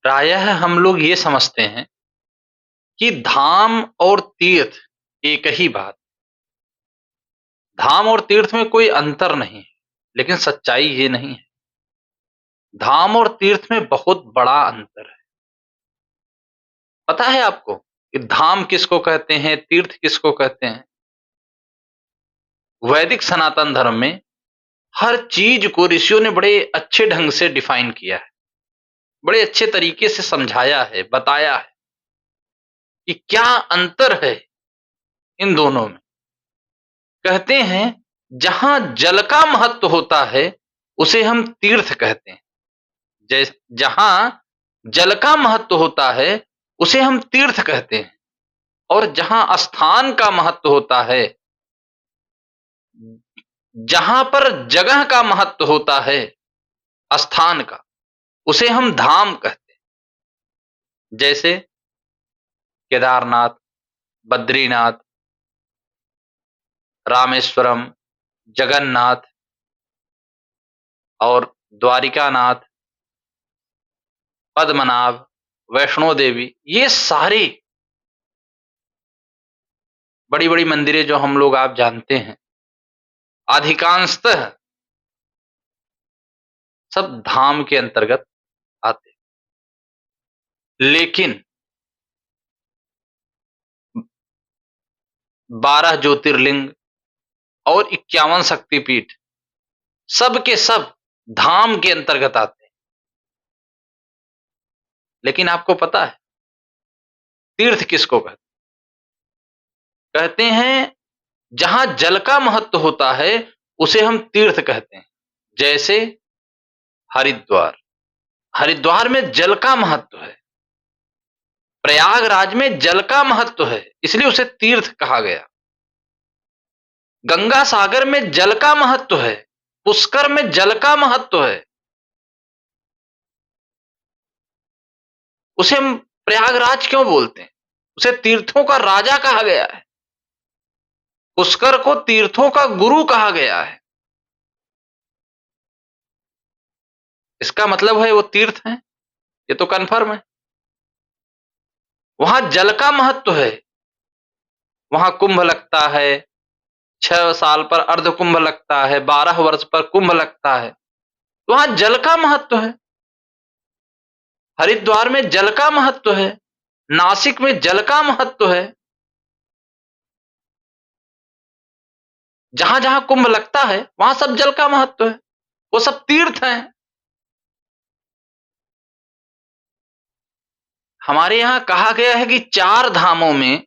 प्रायः हम लोग ये समझते हैं कि धाम और तीर्थ एक ही बात। धाम और तीर्थ में कोई अंतर नहीं है, लेकिन सच्चाई ये नहीं है। धाम और तीर्थ में बहुत बड़ा अंतर है। पता है आपको कि धाम किसको कहते हैं, तीर्थ किसको कहते हैं? वैदिक सनातन धर्म में हर चीज को ऋषियों ने बड़े अच्छे ढंग से डिफाइन किया है, बड़े अच्छे तरीके से समझाया है, बताया है कि क्या अंतर है इन दोनों में। कहते हैं जहां जल का महत्व होता है उसे हम तीर्थ कहते हैं। जैस जहां जल का महत्व होता है उसे हम तीर्थ कहते हैं, और जहां स्थान का महत्व होता है, जहां पर जगह का महत्व होता है, स्थान का, उसे हम धाम कहते हैं। जैसे केदारनाथ, बद्रीनाथ, रामेश्वरम, जगन्नाथ और द्वारिकानाथ, पद्मनाभ, वैष्णो देवी, ये सारी बड़ी बड़ी मंदिरें जो हम लोग आप जानते हैं, अधिकांशतः सब धाम के अंतर्गत आते हैं। लेकिन 12 ज्योतिर्लिंग और 51 शक्तिपीठ सब के सब धाम के अंतर्गत आते हैं। लेकिन आपको पता है तीर्थ किसको कहते हैं? कहते हैं जहां जल का महत्व होता है उसे हम तीर्थ कहते हैं। जैसे हरिद्वार, हरिद्वार में जल का महत्व है। प्रयागराज में जल का महत्व है, इसलिए उसे तीर्थ कहा गया। गंगा सागर में जल का महत्व है, पुष्कर में जल का महत्व है, उसे हम प्रयागराज क्यों बोलते हैं? उसे तीर्थों का राजा कहा गया है। पुष्कर को तीर्थों का गुरु कहा गया है। इसका मतलब है वो तीर्थ है, ये तो कन्फर्म है। वहां जल का महत्व है, वहां कुंभ लगता है, 6 साल पर अर्ध कुंभ लगता है, 12 वर्ष पर कुंभ लगता है, तो वहां जल का महत्व है। हरिद्वार में जल का महत्व है, नासिक में जल का महत्व है। जहां जहां कुंभ लगता है वहां सब जल का महत्व है, वो सब तीर्थ हैं। हमारे यहां कहा गया है कि 4 धामों में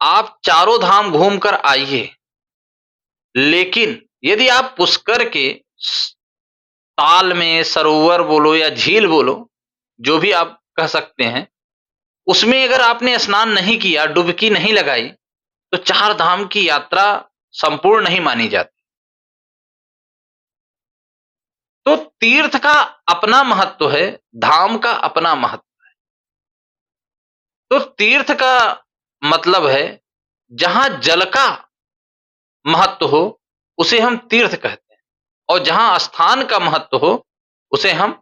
आप चारों धाम घूम कर आइए, लेकिन यदि आप पुष्कर के ताल में, सरोवर बोलो या झील बोलो, जो भी आप कह सकते हैं, उसमें अगर आपने स्नान नहीं किया, डुबकी नहीं लगाई, तो 4 धाम की यात्रा संपूर्ण नहीं मानी जाती। तो तीर्थ का अपना महत्व है, धाम का अपना महत्व। तो तीर्थ का मतलब है जहां जल का महत्व हो उसे हम तीर्थ कहते हैं, और जहां स्थान का महत्व हो उसे हम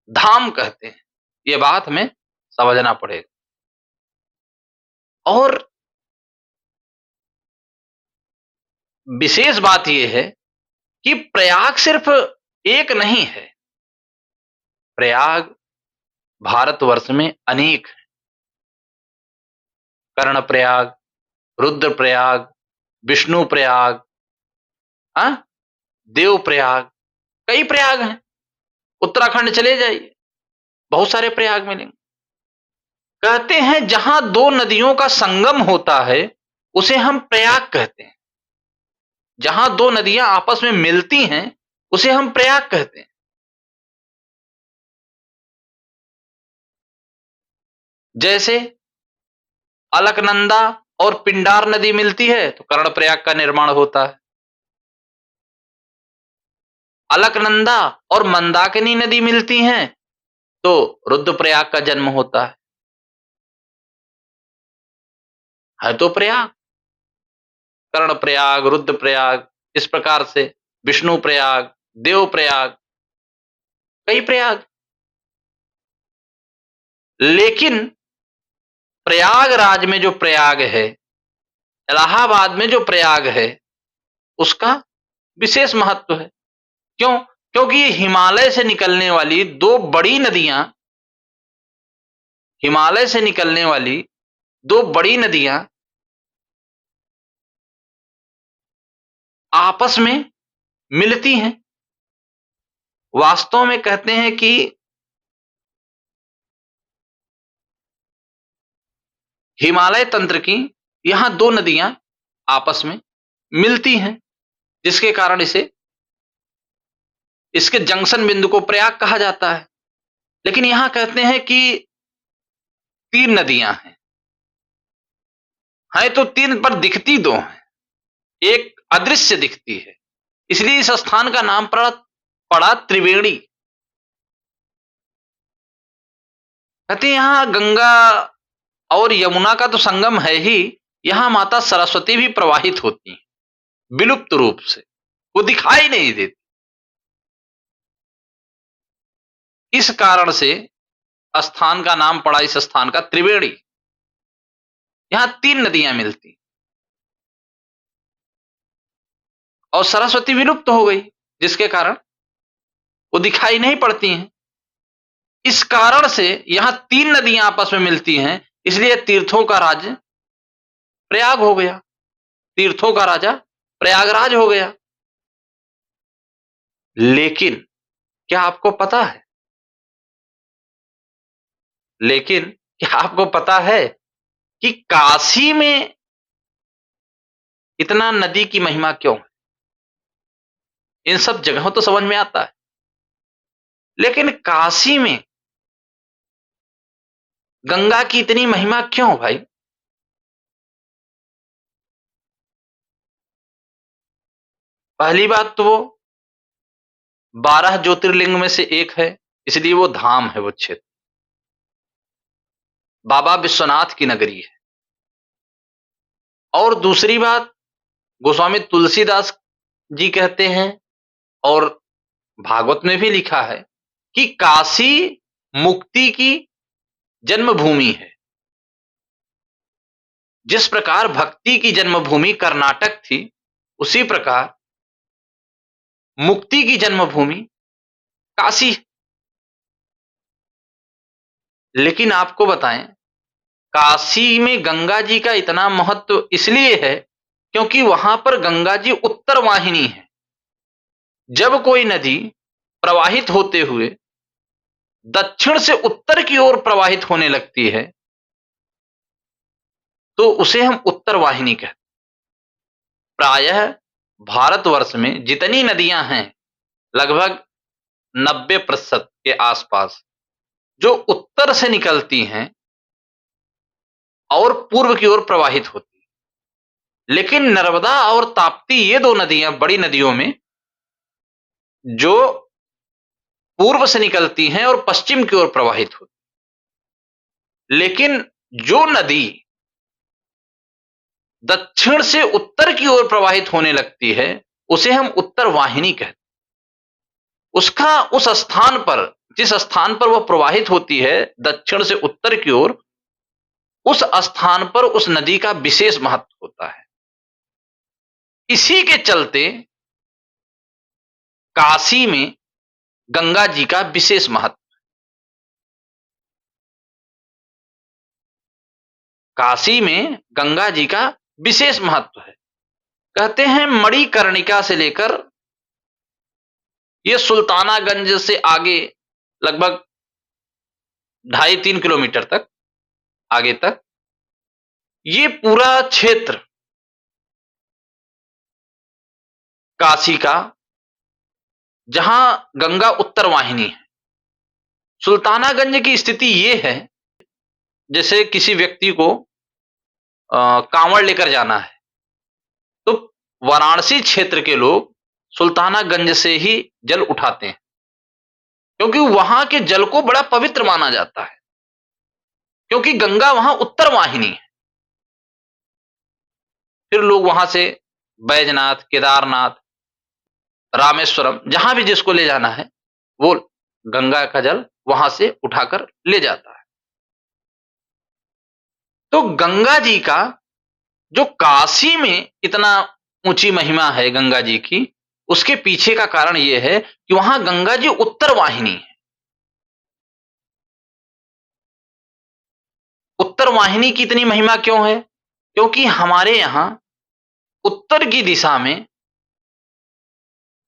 धाम कहते हैं। ये बात हमें समझना पड़ेगा। और विशेष बात यह है कि प्रयाग सिर्फ एक नहीं है। प्रयाग भारतवर्ष में अनेक हैं। कर्णप्रयाग, रुद्रप्रयाग, विष्णुप्रयाग, हाँ, देवप्रयाग, कई प्रयाग हैं। उत्तराखंड चले जाइए, बहुत सारे प्रयाग मिलेंगे। कहते हैं जहां 2 नदियों का संगम होता है उसे हम प्रयाग कहते हैं। जहां 2 नदियां आपस में मिलती हैं उसे हम प्रयाग कहते हैं। जैसे अलकनंदा और पिंडार नदी मिलती है तो कर्णप्रयाग का निर्माण होता है। अलकनंदा और मंदाकिनी नदी मिलती हैं तो रुद्रप्रयाग का जन्म होता है तो प्रयाग। कर्णप्रयाग, रुद्रप्रयाग, इस प्रकार से विष्णु प्रयाग, देव प्रयाग, कई प्रयाग। लेकिन प्रयागराज में जो प्रयाग है, इलाहाबाद में जो प्रयाग है, उसका विशेष महत्व है। क्यों? क्योंकि ये हिमालय से निकलने वाली दो बड़ी नदियां, हिमालय से निकलने वाली दो बड़ी नदियां आपस में मिलती हैं। वास्तव में कहते हैं कि हिमालय तंत्र की यहां दो नदियां आपस में मिलती हैं, जिसके कारण इसके जंक्शन बिंदु को प्रयाग कहा जाता है। लेकिन यहां कहते हैं कि तीन नदियां हैं, है तो तीन पर दिखती दो हैं, एक अदृश्य दिखती है। इसलिए इस स्थान का नाम पड़ा त्रिवेणी। कहते हैं यहां गंगा और यमुना का तो संगम है ही, यहां माता सरस्वती भी प्रवाहित होती हैं विलुप्त रूप से, वो दिखाई नहीं देती। इस कारण से स्थान का नाम पड़ा इस स्थान का त्रिवेणी। यहां तीन नदियां मिलती और सरस्वती विलुप्त हो गई, जिसके कारण वो दिखाई नहीं पड़ती हैं। इस कारण से यहां तीन नदियां आपस में मिलती हैं, इसलिए तीर्थों का राज्य प्रयाग हो गया, तीर्थों का राजा प्रयागराज हो गया। लेकिन क्या आपको पता है, लेकिन क्या आपको पता है कि काशी में इतना नदी की महिमा क्यों है? इन सब जगहों तो समझ में आता है, लेकिन काशी में गंगा की इतनी महिमा क्यों भाई? पहली बात तो वो 12 ज्योतिर्लिंग में से एक है, इसलिए वो धाम है, वो क्षेत्र बाबा विश्वनाथ की नगरी है। और दूसरी बात, गोस्वामी तुलसीदास जी कहते हैं और भागवत में भी लिखा है कि काशी मुक्ति की जन्मभूमि है। जिस प्रकार भक्ति की जन्मभूमि कर्नाटक थी, उसी प्रकार मुक्ति की जन्मभूमि काशी। लेकिन आपको बताएं, काशी में गंगा जी का इतना महत्व इसलिए है क्योंकि वहां पर गंगा जी उत्तर वाहिनी है। जब कोई नदी प्रवाहित होते हुए दक्षिण से उत्तर की ओर प्रवाहित होने लगती है, तो उसे हम उत्तर वाहिनी कहते हैं। प्रायः भारतवर्ष में जितनी नदियां हैं, लगभग 90% के आसपास जो उत्तर से निकलती हैं और पूर्व की ओर प्रवाहित होती है। लेकिन नर्मदा और ताप्ती, ये दो नदियां बड़ी नदियों में जो पूर्व से निकलती हैं और पश्चिम की ओर प्रवाहित होती। लेकिन जो नदी दक्षिण से उत्तर की ओर प्रवाहित होने लगती है, उसे हम उत्तर वाहिनी कहते हैं। उसका उस स्थान पर, जिस स्थान पर वह प्रवाहित होती है दक्षिण से उत्तर की ओर, उस स्थान पर उस नदी का विशेष महत्व होता है। इसी के चलते काशी में गंगा जी का विशेष महत्व। काशी में गंगा जी का विशेष महत्व है। कहते हैं मणिकर्णिका से लेकर ये सुल्तानागंज से आगे लगभग 2.5-3 किलोमीटर तक, आगे तक ये पूरा क्षेत्र काशी का, जहां गंगा उत्तर वाहिनी है। सुल्तानागंज की स्थिति ये है, जैसे किसी व्यक्ति को कांवड़ लेकर जाना है, तो वाराणसी क्षेत्र के लोग सुल्तानागंज से ही जल उठाते हैं, क्योंकि वहां के जल को बड़ा पवित्र माना जाता है, क्योंकि गंगा वहां उत्तर वाहिनी है। फिर लोग वहां से बैजनाथ, केदारनाथ, रामेश्वरम, जहां भी जिसको ले जाना है, वो गंगा का जल वहां से उठाकर ले जाता है। तो गंगा जी का जो काशी में इतना ऊंची महिमा है गंगा जी की, उसके पीछे का कारण यह है कि वहां गंगा जी उत्तर वाहिनी है। उत्तर वाहिनी की इतनी महिमा क्यों है? क्योंकि हमारे यहां उत्तर की दिशा में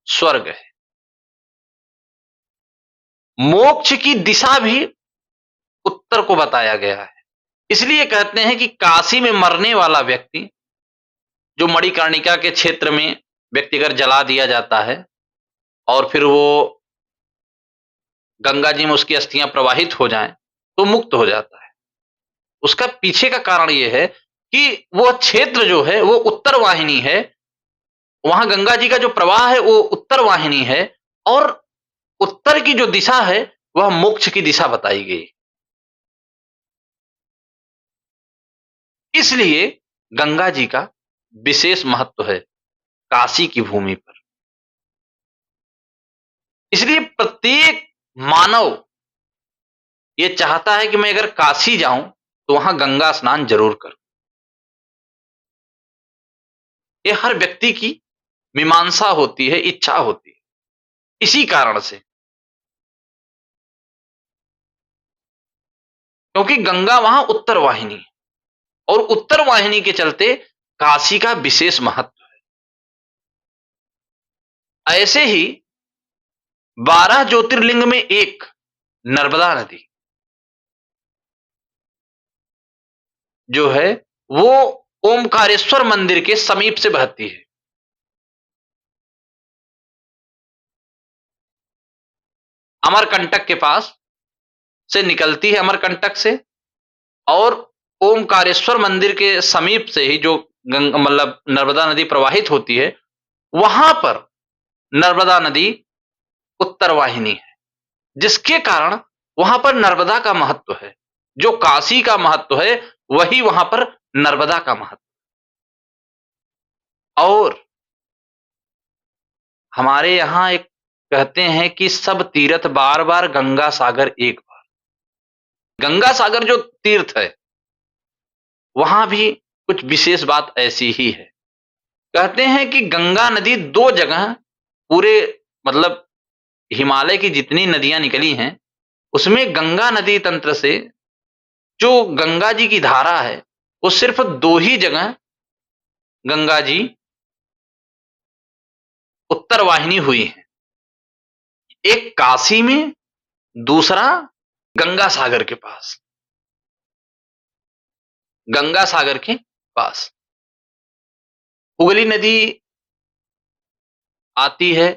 स्वर्ग है। मोक्ष की दिशा भी उत्तर को बताया गया है। इसलिए कहते हैं कि काशी में मरने वाला व्यक्ति, जो मणिकर्णिका के क्षेत्र में व्यक्तिगत जला दिया जाता है और फिर वो गंगा जी में उसकी अस्थियां प्रवाहित हो जाएं, तो मुक्त हो जाता है। उसका पीछे का कारण यह है कि वो क्षेत्र जो है वो उत्तर वाहिनी है। वहां गंगा जी का जो प्रवाह है वो उत्तर वाहिनी है और उत्तर की जो दिशा है वह मोक्ष की दिशा बताई गई। इसलिए गंगा जी का विशेष महत्व है काशी की भूमि पर। इसलिए प्रत्येक मानव ये चाहता है कि मैं अगर काशी जाऊं तो वहां गंगा स्नान जरूर करूं। ये हर व्यक्ति की मीमांसा होती है, इच्छा होती है। इसी कारण से, क्योंकि गंगा वहां उत्तर वाहिनी है और उत्तर वाहिनी के चलते काशी का विशेष महत्व है। ऐसे ही 12 ज्योतिर्लिंग में एक नर्मदा नदी जो है वो ओमकारेश्वर मंदिर के समीप से बहती है। अमरकंटक के पास से निकलती है, अमरकंटक से, और ओमकारेश्वर मंदिर के समीप से ही जो मतलब नर्मदा नदी प्रवाहित होती है, वहां पर नर्मदा नदी उत्तर वाहिनी है, जिसके कारण वहां पर नर्मदा का महत्व है। जो काशी का महत्व है वही वहां पर नर्मदा का महत्व। और हमारे यहां एक कहते हैं कि सब तीर्थ बार बार, गंगा सागर एक बार। गंगा सागर जो तीर्थ है वहां भी कुछ विशेष बात ऐसी ही है। कहते हैं कि गंगा नदी दो जगह पूरे, मतलब हिमालय की जितनी नदियां निकली हैं उसमें गंगा नदी तंत्र से जो गंगा जी की धारा है वो सिर्फ दो ही जगह गंगा जी उत्तर वाहिनी हुई है। एक काशी में, दूसरा गंगा सागर के पास। गंगा सागर के पास हुगली नदी आती है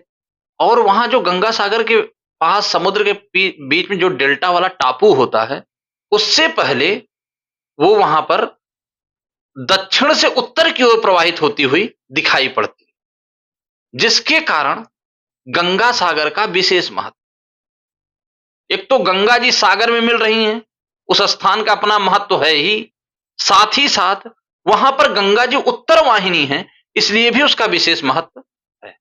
और वहां जो गंगा सागर के पास समुद्र के बीच में जो डेल्टा वाला टापू होता है, उससे पहले वो वहां पर दक्षिण से उत्तर की ओर प्रवाहित होती हुई दिखाई पड़ती है, जिसके कारण गंगा सागर का विशेष महत्व। एक तो गंगा जी सागर में मिल रही हैं, उस स्थान का अपना महत्व है ही, साथ ही साथ वहां पर गंगा जी उत्तर वाहिनी है, इसलिए भी उसका विशेष महत्व है।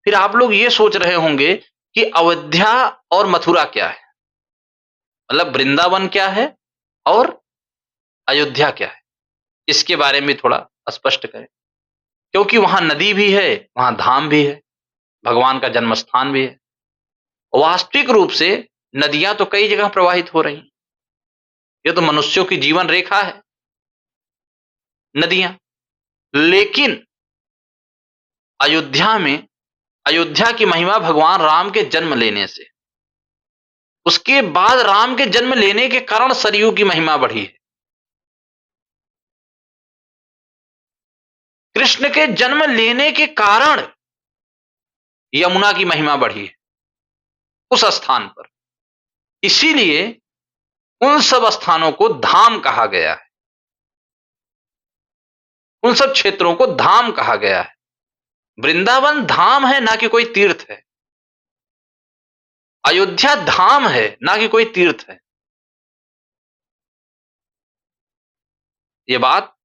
फिर आप लोग ये सोच रहे होंगे कि अयोध्या और मथुरा क्या है, मतलब वृंदावन क्या है और अयोध्या क्या है, इसके बारे में थोड़ा स्पष्ट करें। क्योंकि वहां नदी भी है, वहां धाम भी है, भगवान का जन्म स्थान भी है। वास्तविक रूप से नदियां तो कई जगह प्रवाहित हो रही हैं, ये तो मनुष्यों की जीवन रेखा है नदियां। लेकिन अयोध्या में, अयोध्या की महिमा भगवान राम के जन्म लेने से, उसके बाद राम के जन्म लेने के कारण सरयू की महिमा बढ़ी है। कृष्ण के जन्म लेने के कारण यमुना की महिमा बढ़ी है उस स्थान पर। इसीलिए उन सब स्थानों को धाम कहा गया है, उन सब क्षेत्रों को धाम कहा गया है। वृंदावन धाम है, ना कि कोई तीर्थ है। अयोध्या धाम है, ना कि कोई तीर्थ है। यह बात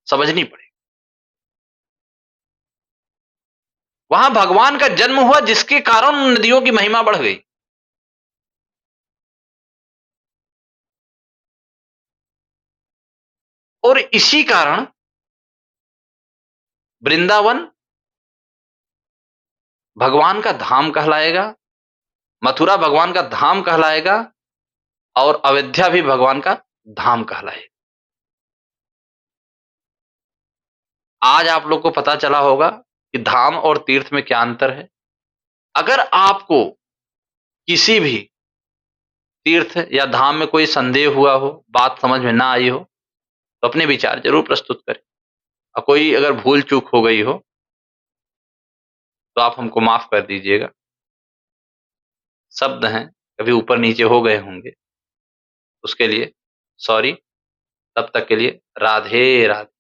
समझनी पड़ेगी। वहां भगवान का जन्म हुआ जिसके कारण नदियों की महिमा बढ़ गई। और इसी कारण वृंदावन भगवान का धाम कहलाएगा, मथुरा भगवान का धाम कहलाएगा और अयोध्या भी भगवान का धाम कहलाएगा। आज आप लोग को पता चला होगा कि धाम और तीर्थ में क्या अंतर है। अगर आपको किसी भी तीर्थ या धाम में कोई संदेह हुआ हो, बात समझ में ना आई हो, तो अपने विचार ज़रूर प्रस्तुत करें और कोई अगर भूल-चूक हो गई हो, तो आप हमको माफ़ कर दीजिएगा। शब्द हैं, कभी ऊपर-नीचे हो गए होंगे, उसके लिए सॉरी। तब तक के लिए राधे राधे।